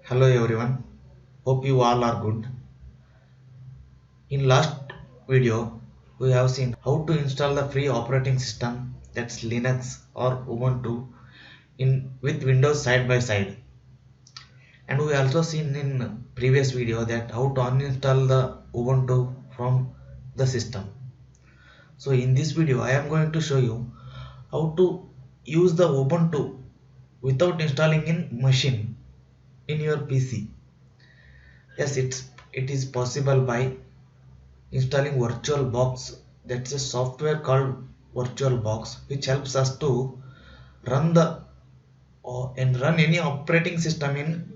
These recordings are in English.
Hello everyone, hope you all are good. In last video, we have seen how to install the free operating system, that's Linux or Ubuntu, in with Windows side by side. And we also seen in previous video that how to uninstall the Ubuntu from the system. So in this video, I am going to show you how to use the Ubuntu without installing in machine in your PC. Yes, it is possible by installing VirtualBox. That's a software called VirtualBox which helps us to run the and run any operating system in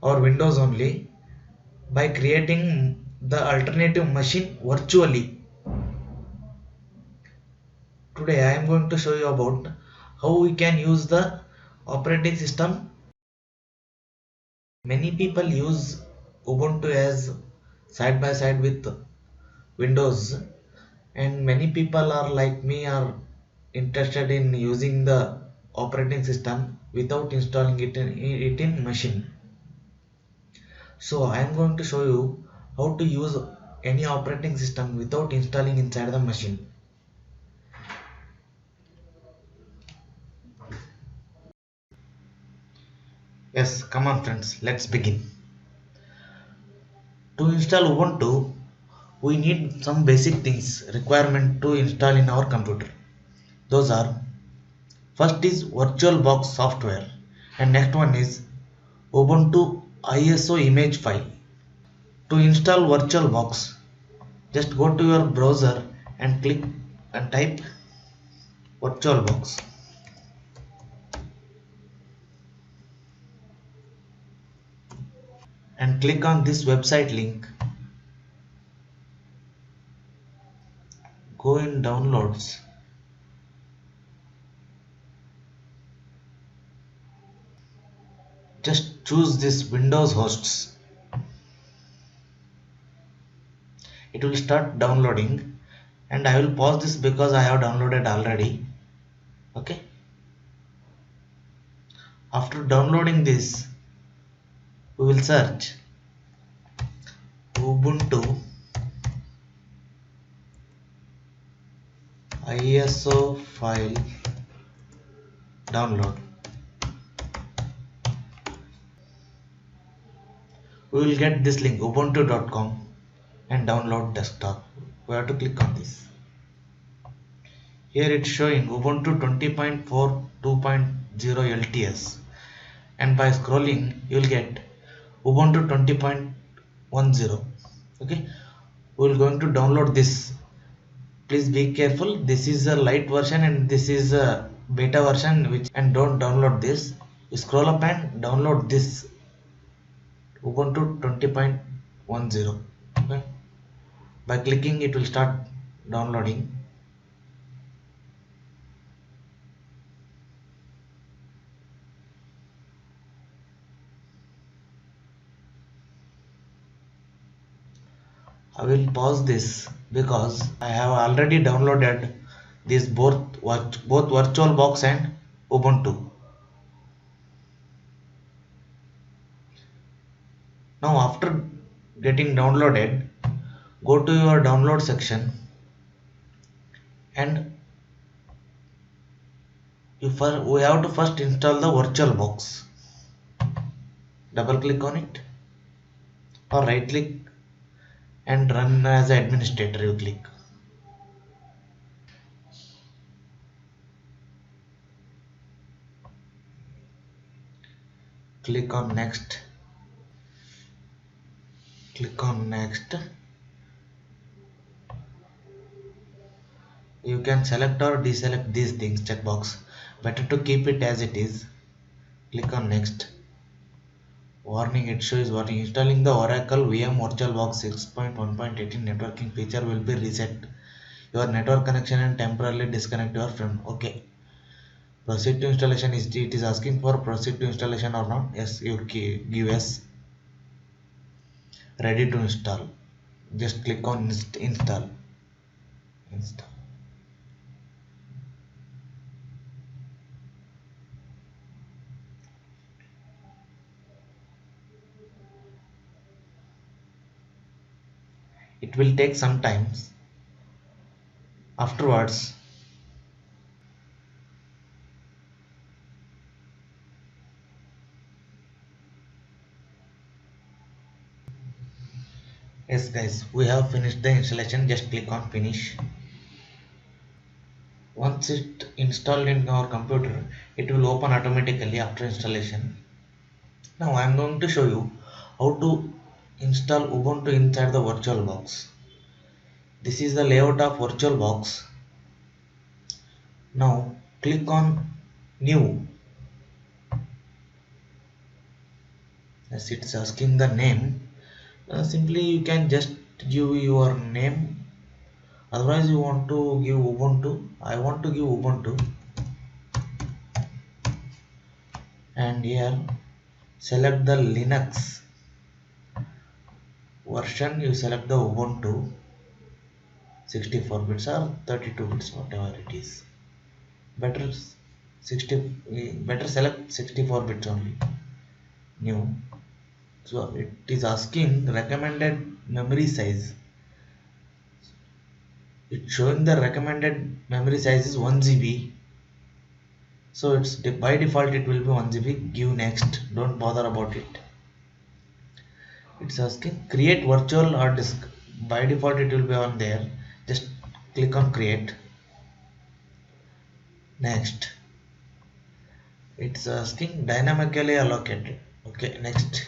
our Windows only by creating the alternative machine virtually. Today I am going to show you about how we can use the operating system. Many people use Ubuntu as side by side with Windows, and many people are like me are interested in using the operating system without installing it in machine. So I am going to show you how to use any operating system without installing inside the machine. Yes, come on friends, let's begin. To install Ubuntu, we need some basic things requirement to install in our computer. Those are, first is VirtualBox software, and next one is Ubuntu ISO image file. To install VirtualBox, just go to your browser and click and type VirtualBox, and click on this website link. Go in downloads, just choose this Windows hosts. It will start downloading, and I will pause this because I have downloaded already. Okay, after downloading this, we will search Ubuntu ISO file download. We will get this link ubuntu.com and download desktop. We have to click on this. Here it's showing Ubuntu 20.4 2.0 LTS, and by scrolling you will get Ubuntu 20.10. Okay, we will going to download this. Please be careful, this is a light version and this is a beta version, which, and don't download this. You scroll up and download this Ubuntu 20.10. Okay, by clicking it will start downloading. I will pause this because I have already downloaded these both VirtualBox and Ubuntu. Now after getting downloaded, go to your download section, and we have to first install the VirtualBox. Double click on it or right click and run as administrator. You click on next, click on next. You can select or deselect these things checkbox. Better to keep it as it is. Click on next. Warning, it shows warning, installing the Oracle VM VirtualBox 6.1.18 networking feature will be reset your network connection and temporarily disconnect your from. Okay, proceed to installation. It is asking for proceed to installation or not. Yes, you give yes. Ready to install, just click on install. It will take some time. Afterwards, yes guys, we have finished the installation. Just click on finish. Once it installed in our computer, it will open automatically after installation. Now I am going to show you how to install Ubuntu inside the VirtualBox. This is the layout of VirtualBox. Now click on new, as it's asking the name. Simply you can just give your name. Otherwise you want to give Ubuntu. I want to give Ubuntu, and here select the Linux version. You select the Ubuntu 64 bits or 32 bits, whatever it is. Better 60, better select 64 bits only. New. So it is asking recommended memory size. It's showing the recommended memory size is 1 GB. So it's by default it will be 1 GB. Give next. Don't bother about it. It's asking create virtual hard disk. By default it will be on there. Just click on create. Next. It's asking dynamically allocated. Okay, next.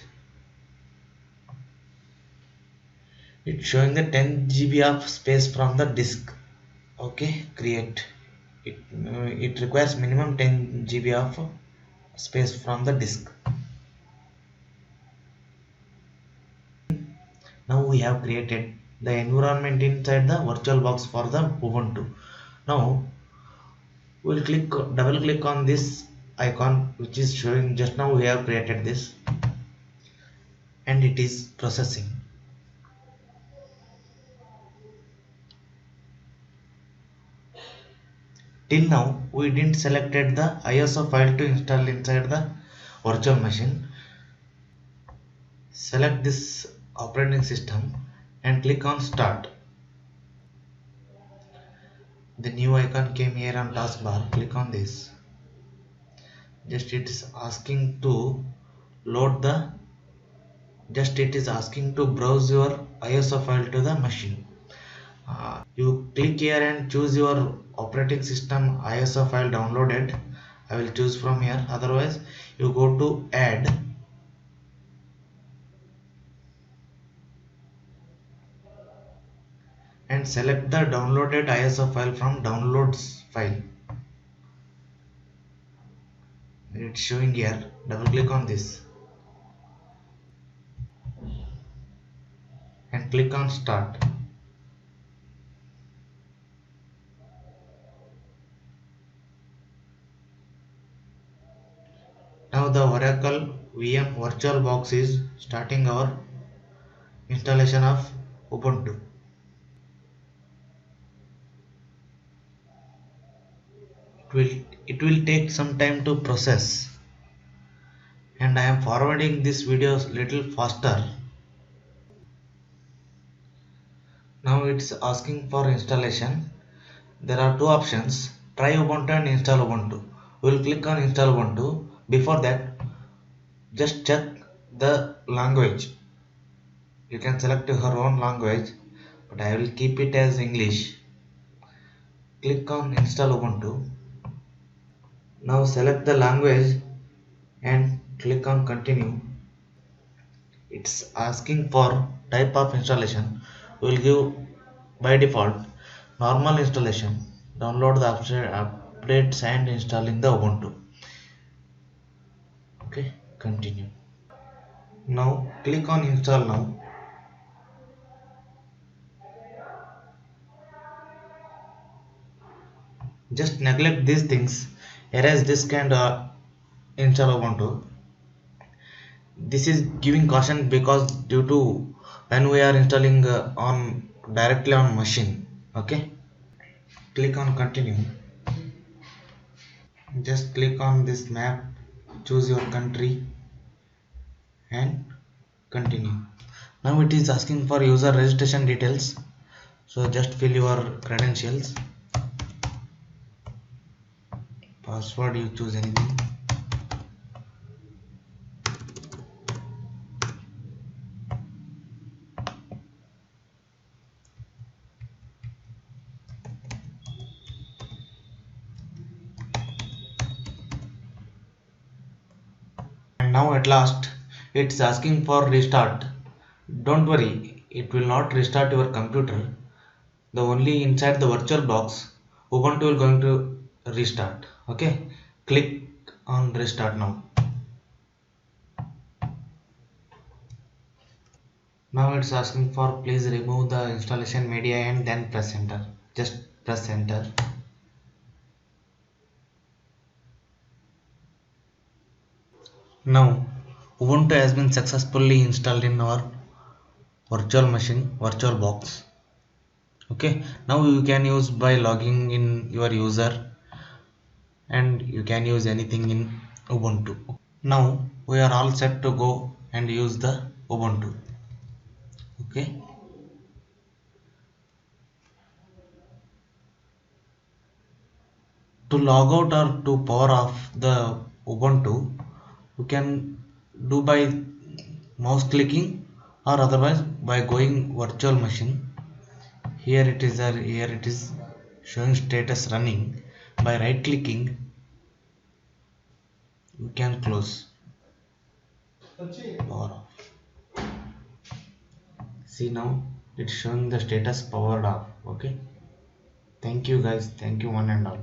It's showing the 10 GB of space from the disk. Okay, create. It requires minimum 10 GB of space from the disk. Now we have created the environment inside the VirtualBox for the Ubuntu. Now we'll double click on this icon which is showing just now. We have created this and it is processing. Till now we didn't selected the ISO file to install inside the virtual machine. Select this operating system and click on start. The new icon came here on taskbar. Click on this. Just it is asking to load the, just it is asking to browse your ISO file to the machine. You click here and choose your operating system ISO file downloaded. I will choose from here. Otherwise you go to add and select the downloaded ISO file from downloads file. It's showing here. Double click on this and click on start. Now the Oracle VM VirtualBox is starting our installation of Ubuntu. It will take some time to process, and I am forwarding this video little faster. Now it's asking for installation. There are two options: try Ubuntu and install Ubuntu. We will click on install Ubuntu. Before that, just check the language. You can select your own language, but I will keep it as English. Click on install Ubuntu. Now select the language and click on continue. It's asking for type of installation. We will give by default normal installation. Download the updates and installing the Ubuntu. Okay, continue. Now click on install now. Just neglect these things. Erase disk and install Ubuntu. This is giving caution because due to when we are installing on directly on machine. Okay, click on continue. Just click on this map, choose your country and continue. Now it is asking for user registration details, so just fill your credentials, password, you choose anything. And now at last it's asking for restart. Don't worry, it will not restart your computer. The only inside the virtual box Ubuntu will going to restart. Okay, click on restart now. Now it's asking for please remove the installation media and then press enter. Just press enter. Now Ubuntu has been successfully installed in our virtual machine, virtual box. Okay, now you can use by logging in your user, and you can use anything in Ubuntu. Now we are all set to go and use the Ubuntu. Okay, to log out or to power off the Ubuntu, you can do by mouse clicking, or otherwise by going virtual machine. Here it is showing status running. By right clicking you can close, power off. See, now it's showing the status powered off. Okay, thank you guys, thank you one and all.